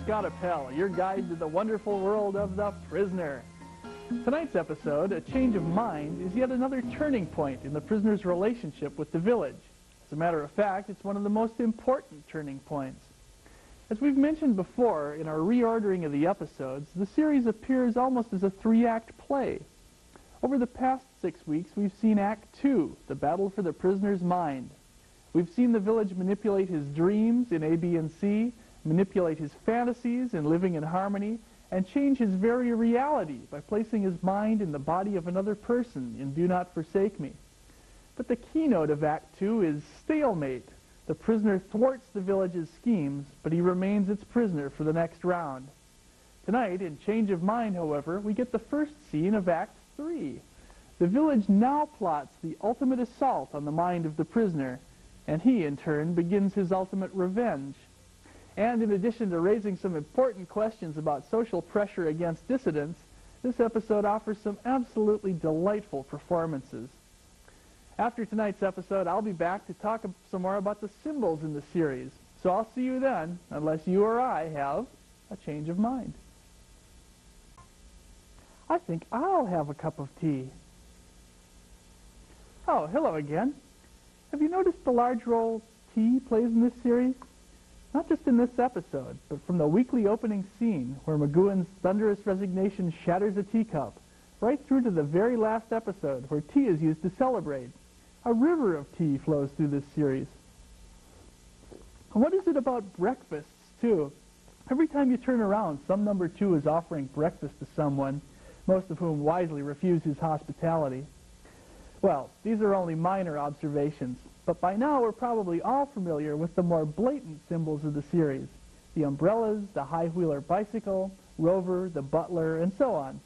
Scott Apel, your guide to the wonderful world of The Prisoner. Tonight's episode, A Change of Mind, is yet another turning point in the prisoner's relationship with the village. As a matter of fact, it's one of the most important turning points. As we've mentioned before in our reordering of the episodes, the series appears almost as a three-act play. Over the past 6 weeks, we've seen Act 2, the battle for the prisoner's mind. We've seen the village manipulate his dreams in A, B, and C, manipulate his fantasies in Living in Harmony, and change his very reality by placing his mind in the body of another person in Do Not Forsake Me. But the keynote of Act 2 is stalemate. The prisoner thwarts the village's schemes, but he remains its prisoner for the next round. Tonight, in Change of Mind, however, we get the first scene of Act 3. The village now plots the ultimate assault on the mind of the prisoner, and he, in turn, begins his ultimate revenge. And in addition to raising some important questions about social pressure against dissidents, this episode offers some absolutely delightful performances. After tonight's episode, I'll be back to talk some more about the symbols in the series. So I'll see you then, unless you or I have a change of mind. I think I'll have a cup of tea. Oh, hello again. Have you noticed the large role tea plays in this series? Not just in this episode, but from the weekly opening scene where McGowan's thunderous resignation shatters a teacup, right through to the very last episode where tea is used to celebrate. A river of tea flows through this series. What is it about breakfasts, too? Every time you turn around, some number 2 is offering breakfast to someone, most of whom wisely refuse his hospitality. Well, these are only minor observations, but by now we're probably all familiar with the more blatant symbols of the series. The umbrellas, the high-wheeler bicycle, Rover, the butler, and so on.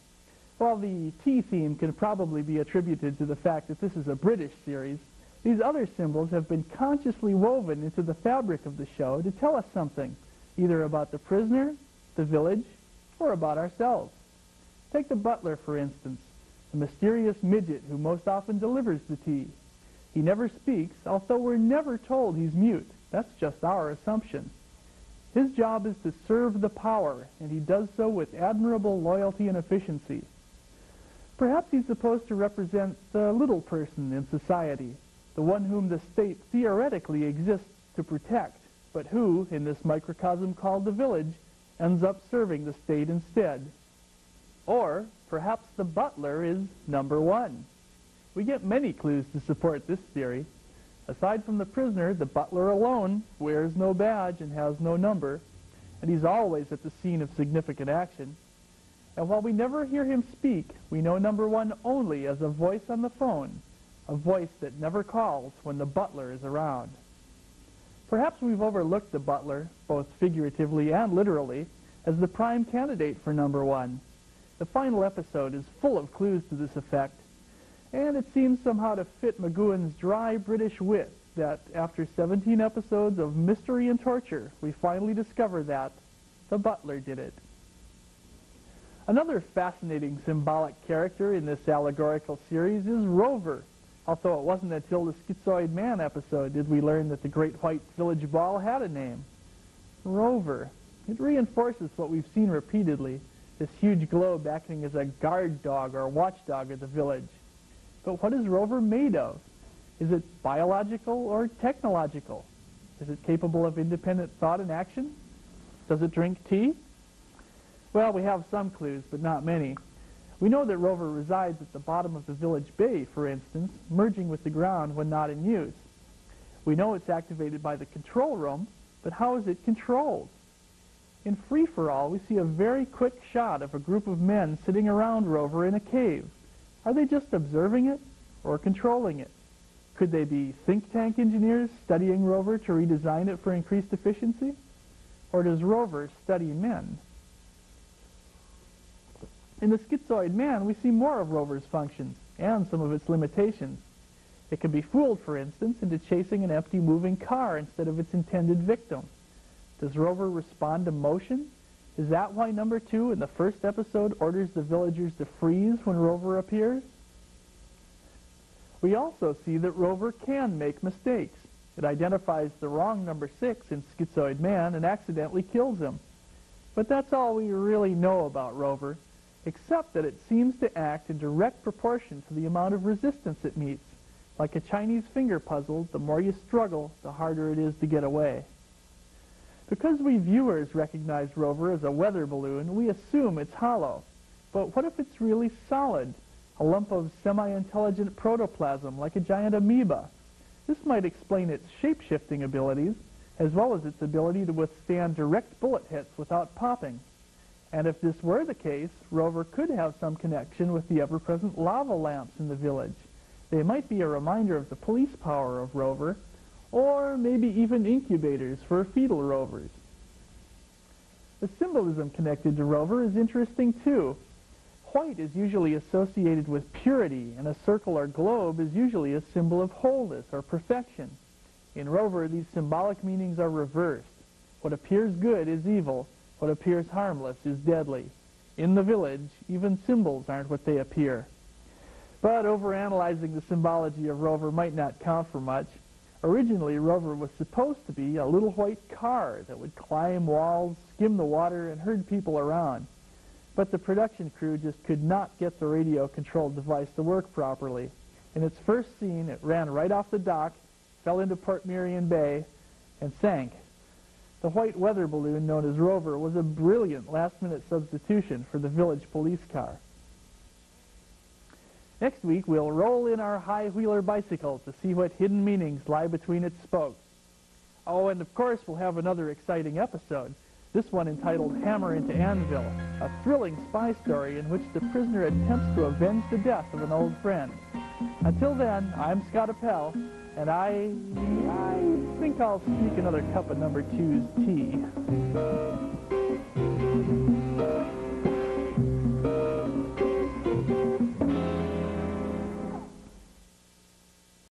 While the tea theme can probably be attributed to the fact that this is a British series, these other symbols have been consciously woven into the fabric of the show to tell us something, either about the prisoner, the village, or about ourselves. Take the butler, for instance, the mysterious midget who most often delivers the tea. He never speaks, although we're never told he's mute. That's just our assumption. His job is to serve the power, and he does so with admirable loyalty and efficiency. Perhaps he's supposed to represent the little person in society, the one whom the state theoretically exists to protect, but who, in this microcosm called the village, ends up serving the state instead. Or perhaps the butler is number 1. We get many clues to support this theory. Aside from the prisoner, the butler alone wears no badge and has no number, and he's always at the scene of significant action. And while we never hear him speak, we know number 1 only as a voice on the phone, a voice that never calls when the butler is around. Perhaps we've overlooked the butler, both figuratively and literally, as the prime candidate for number 1. The final episode is full of clues to this effect, and it seems somehow to fit McGowan's dry British wit that after 17 episodes of mystery and torture, we finally discover that the butler did it. Another fascinating symbolic character in this allegorical series is Rover, although it wasn't until the Schizoid Man episode did we learn that the Great White Village Ball had a name. Rover. It reinforces what we've seen repeatedly, this huge globe acting as a guard dog or watchdog of the village. But what is Rover made of? Is it biological or technological? Is it capable of independent thought and action? Does it drink tea? Well, we have some clues, but not many. We know that Rover resides at the bottom of the village bay, for instance, merging with the ground when not in use. We know it's activated by the control room, but how is it controlled? In Free For All, we see a very quick shot of a group of men sitting around Rover in a cave. Are they just observing it or controlling it? Could they be think tank engineers studying Rover to redesign it for increased efficiency? Or does Rover study men? In The Schizoid Man, we see more of Rover's functions and some of its limitations. It can be fooled, for instance, into chasing an empty moving car instead of its intended victim. Does Rover respond to motion? Is that why number 2 in the first episode orders the villagers to freeze when Rover appears? We also see that Rover can make mistakes. It identifies the wrong number 6 in Schizoid Man and accidentally kills him. But that's all we really know about Rover, except that it seems to act in direct proportion to the amount of resistance it meets. Like a Chinese finger puzzle, the more you struggle, the harder it is to get away. Because we viewers recognize Rover as a weather balloon, we assume it's hollow. But what if it's really solid? A lump of semi-intelligent protoplasm, like a giant amoeba? This might explain its shape-shifting abilities, as well as its ability to withstand direct bullet hits without popping. And if this were the case, Rover could have some connection with the ever-present lava lamps in the village. They might be a reminder of the police power of Rover, or maybe even incubators for fetal rovers. The symbolism connected to Rover is interesting too. White is usually associated with purity, and a circle or globe is usually a symbol of wholeness or perfection. In Rover, these symbolic meanings are reversed. What appears good is evil. What appears harmless is deadly. In the village, even symbols aren't what they appear. But overanalyzing the symbology of Rover might not count for much. Originally, Rover was supposed to be a little white car that would climb walls, skim the water, and herd people around. But the production crew just could not get the radio-controlled device to work properly. In its first scene, it ran right off the dock, fell into Port Merion Bay, and sank. The white weather balloon known as Rover was a brilliant last-minute substitution for the village police car. Next week, we'll roll in our high-wheeler bicycle to see what hidden meanings lie between its spokes. Oh, and of course, we'll have another exciting episode, this one entitled Hammer into Anvil, a thrilling spy story in which the prisoner attempts to avenge the death of an old friend. Until then, I'm Scott Apel, and I think I'll sneak another cup of number 2's tea.